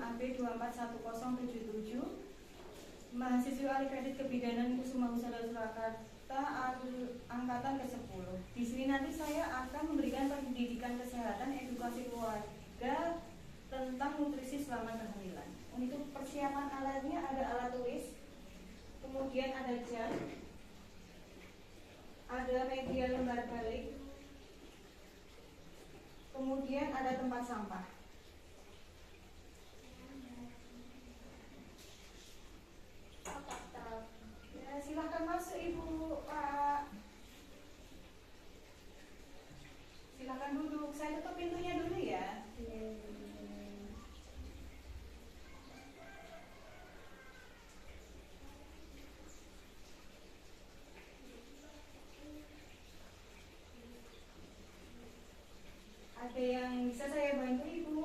AB 241077, mahasiswa Alih Kredit Kebidanan Kusuma Husada Surakarta angkatan ke-10. Di sini nanti saya akan memberikan pendidikan kesehatan edukasi keluarga tentang nutrisi selama kehamilan. Untuk persiapan alatnya ada alat tulis, kemudian ada jam, ada media lembar balik, kemudian ada tempat sampah. Ya, silahkan masuk Ibu, Pak. Silahkan duduk. Saya tutup pintunya dulu ya. Ada yang bisa saya bantu Ibu?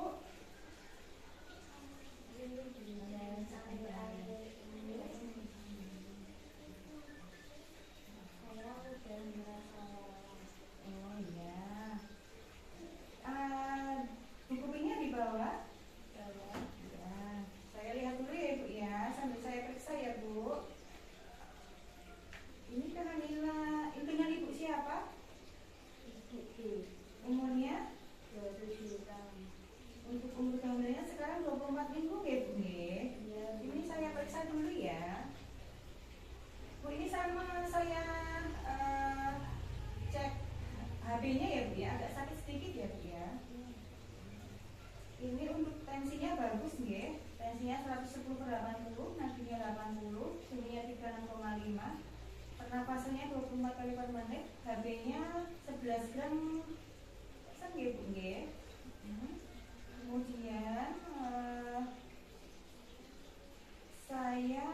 Oh iya. Buku pinnya dibawa? Ya. Saya lihat dulu ya Ibu ya, sambil saya periksa ya Bu. Ini kehamilan, itu dengan Ibu siapa? Umurnya? 27 tahun. Untuk umur kehamilannya sekarang 24 minggu ya Bu ya? Ini saya periksa dulu ya. Bu, ini sama saya cek HB-nya ya Bu ya, agak sakit sedikit ya Bu ya. Ini untuk tensinya bagus ya, tensinya 110/80, nadinya 80, suhunya 36,5, pernapasannya 24 kali per menit, HB-nya 11 gram persen ya Bu ya. Kemudian saya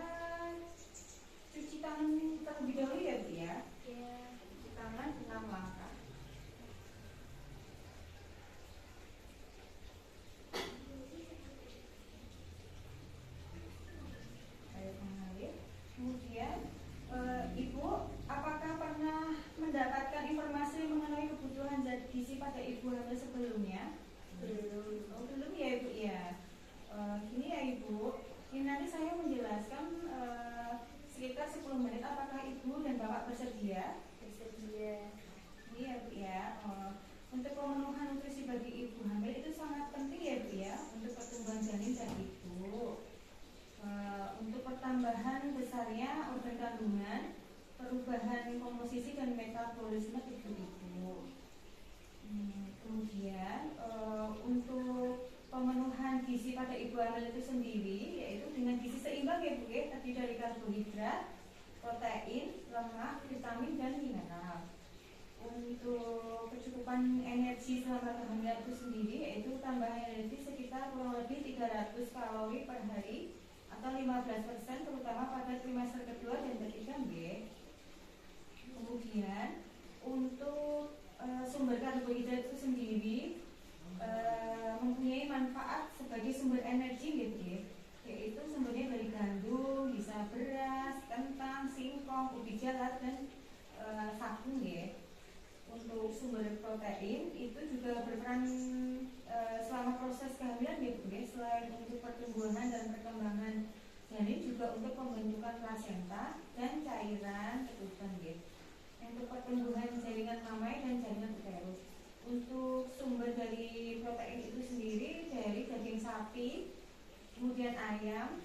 cuci tangan terlebih dahulu ya Bu ya. Cuci tangan 6 langkah. Air mengalir. Kemudian Ibu, apakah pernah mendapatkan informasi mengenai kebutuhan zat gizi pada ibu hamil sebelumnya? Belum. Oh, belum ya Ibu ya. Gini ya Ibu, ini nanti saya menjelaskan sekitar 10 menit. Apakah Ibu dan Bapak bersedia? Bersedia. Ini ya Bu ya. Untuk pemenuhan nutrisi bagi ibu hamil itu sangat penting ya Bu ya, untuk pertumbuhan janin dan ibu. Untuk pertambahan besarnya organ kandungan, perubahan komposisi dan metabolisme tubuh ibu. Kemudian untuk pemenuhan gizi pada ibu hamil itu sendiri, yaitu dengan gizi seimbang ya Bu ya, terdiri dari karbohidrat, protein, lemak, vitamin dan mineral. Untuk kecukupan energi selama kehamilan itu sendiri, yaitu tambahan energi sekitar kurang lebih 300 kalori per hari atau 15%, terutama pada trimester kedua dan ketiga B. Kemudian untuk sumber karbohidrat itu sendiri mempunyai manfaat sebagai sumber energi gitu ya, yaitu sumbernya dari gandum, bisa beras, kentang, singkong, ubi jalar dan sagu ya. Untuk sumber protein itu juga berperan selama proses kehamilan ya Bu ya, selain untuk pertumbuhan dan perkembangan janin juga untuk pembentukan plasenta dan cairan ketuban ya. Untuk pertumbuhan jaringan mamai dan jaringan uterus. Untuk sumber dari protein itu sendiri dari daging sapi, kemudian ayam,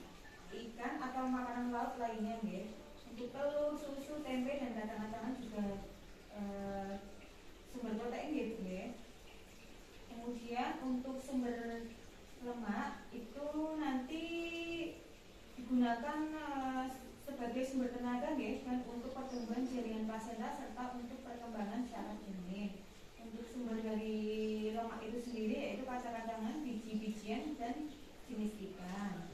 ikan atau makanan laut lainnya ya. Untuk telur, susu, tempe dan kacang-kacangan juga sumber protein ya Bu ya. Kemudian untuk sumber lemak itu nanti digunakan sebagai sumber tenaga ya, dan untuk pertumbuhan jaringan plasenta serta untuk perkembangan syaraf janin. Untuk sumber dari lemak itu sendiri yaitu kacang-kacangan, biji-bijian dan jenis ikan.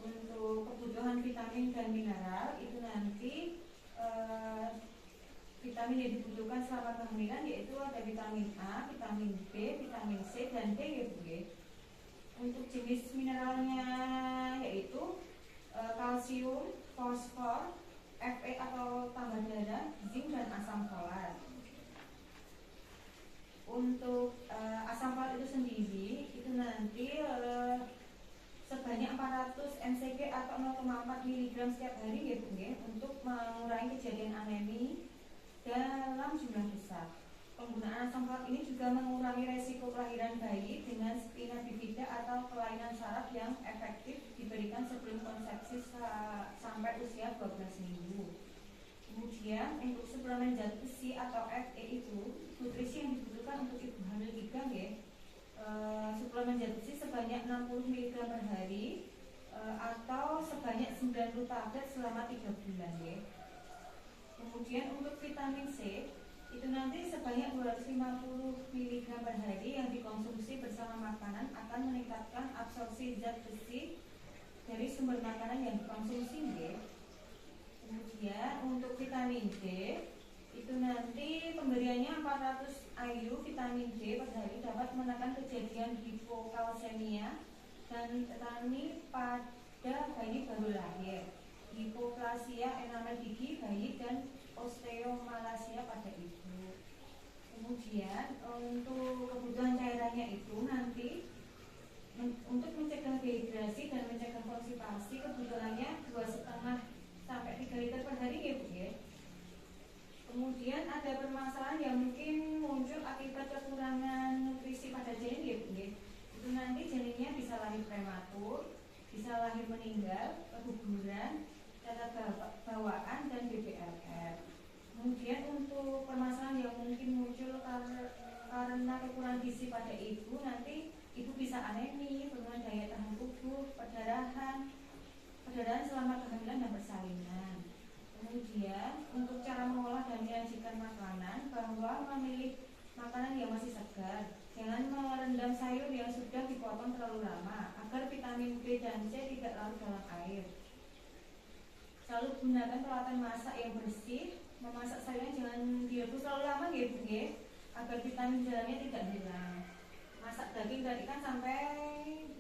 Untuk kebutuhan vitamin dan mineral itu nanti vitamin yang dibutuhkan selama kehamilan yaitu ada vitamin A, vitamin B, vitamin C dan D ya Bu ya. Untuk jenis mineralnya yaitu kalsium, fosfor, Fe atau tambah darah, zinc dan asam folat. Untuk asam folat itu sendiri itu nanti sebanyak kejadian anemi dalam jumlah besar. Penggunaan asam folat ini juga mengurangi resiko kelahiran bayi dengan spina bifida atau kelainan saraf yang efektif diberikan sebelum konsepsi sampai usia 12 minggu. Kemudian untuk suplemen zat besi atau Fe itu nutrisi yang dibutuhkan untuk ibu hamil 3 ya. Suplemen zat besi sebanyak 60 mg per hari atau sebanyak 90 tablet selama 3 bulan ya. Kemudian untuk vitamin C itu nanti sebanyak 250 mg per hari yang dikonsumsi bersama makanan akan meningkatkan absorpsi zat besi dari sumber makanan yang dikonsumsi ya. Kemudian untuk vitamin D itu nanti pemberiannya 400 IU vitamin D per hari dapat menekan kejadian hipokalsemia dan tetani pada bayi baru lahir, hipoplasia enamel gigi bayi dan osteomalacia pada ibu. Kemudian untuk kebutuhan cairannya itu nanti untuk mencegah dehidrasi dan mencegah konstipasi kebutuhannya 2,5 sampai 3 liter per hari ya Bu ya. Kemudian ada permasalahan yang mungkin muncul akibat kekurangan nutrisi pada janin ya Bu ya. Itu nanti janinnya bisa lahir prematur, bisa lahir meninggal, keguguran, cacat bawaan dan BBLR. Kemudian untuk permasalahan yang mungkin muncul karena kekurangan gizi pada ibu, nanti ibu bisa anemi, penurunan daya tahan tubuh, perdarahan selama kehamilan dan persalinan. Kemudian untuk cara mengolah dan menyajikan makanan, bahwa memilih makanan yang masih segar, jangan merendam sayur yang sudah dipotong terlalu lama agar vitamin B dan C tidak larut dalam air. Selalu gunakan peralatan masak yang bersih. Memasak sayurnya jangan direbus terlalu lama ya Bu ya, agar vitamin dalamnya tidak hilang. Masak daging dan ikan sampai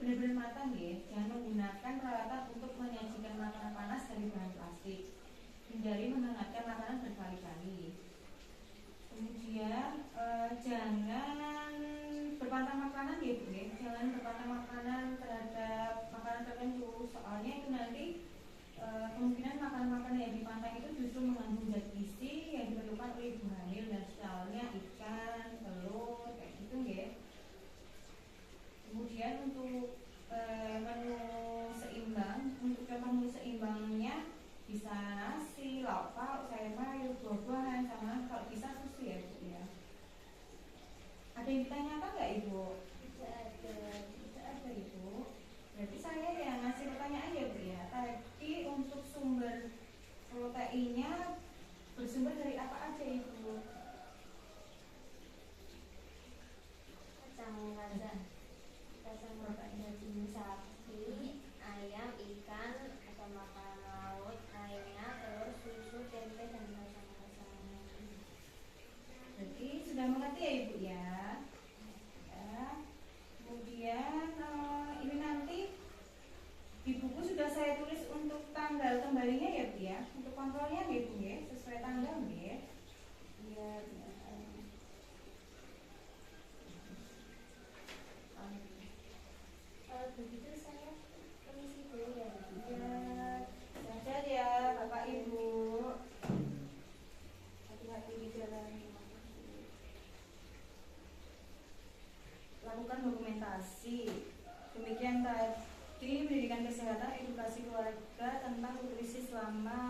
benar-benar matang ya. Jangan menggunakan peralatan untuk menyajikan makanan panas dari bahan plastik. Hindari menghangatkan makanan berkali-kali. Kemudian jangan berpantang makanan ya Bu ya. Jangan berpantang makanan terhadap makanan tertentu, soalnya itu nanti kemungkinan makanan-makanan yang dipantang itu justru mengandung zat gizi yang diperlukan oleh ibu hamil, dan misalnya ikan, telur, kayak gitu ya. Kemudian untuk menu seimbang, untuk contoh menu seimbangnya bisa nasi, lauk pauk, sayur mayur, buah-buahan, sama kalau bisa susu ya Bu ya. Ada yang ditanyakan nggak Ibu? Tidak ada Ibu. Berarti saya yang ngasih pertanyaan ya Bu ya. Tadi untuk sumber proteinnya bersumber dari apa aja Ibu? Kacang protein daging sapi, ayam, ikan, atau makanan laut lainnya, telur, susu, tempe, dan kacang-kacangan. Berarti sudah mengerti ya Ibu ya. Kemudian ini nanti di buku sudah saya tulis untuk tanggal kembalinya ya Bu ya, untuk kontrolnya ya Bu ya, sesuai tanggal ya. Biar Kalau begitu saya permisi dulu ya Bu. sehat ya Bapak Ibu. Hati-hati di jalan. Lakukan dokumentasi. Demikian tadi pendidikan kesehatan edukasi keluarga tentang nutrisi selama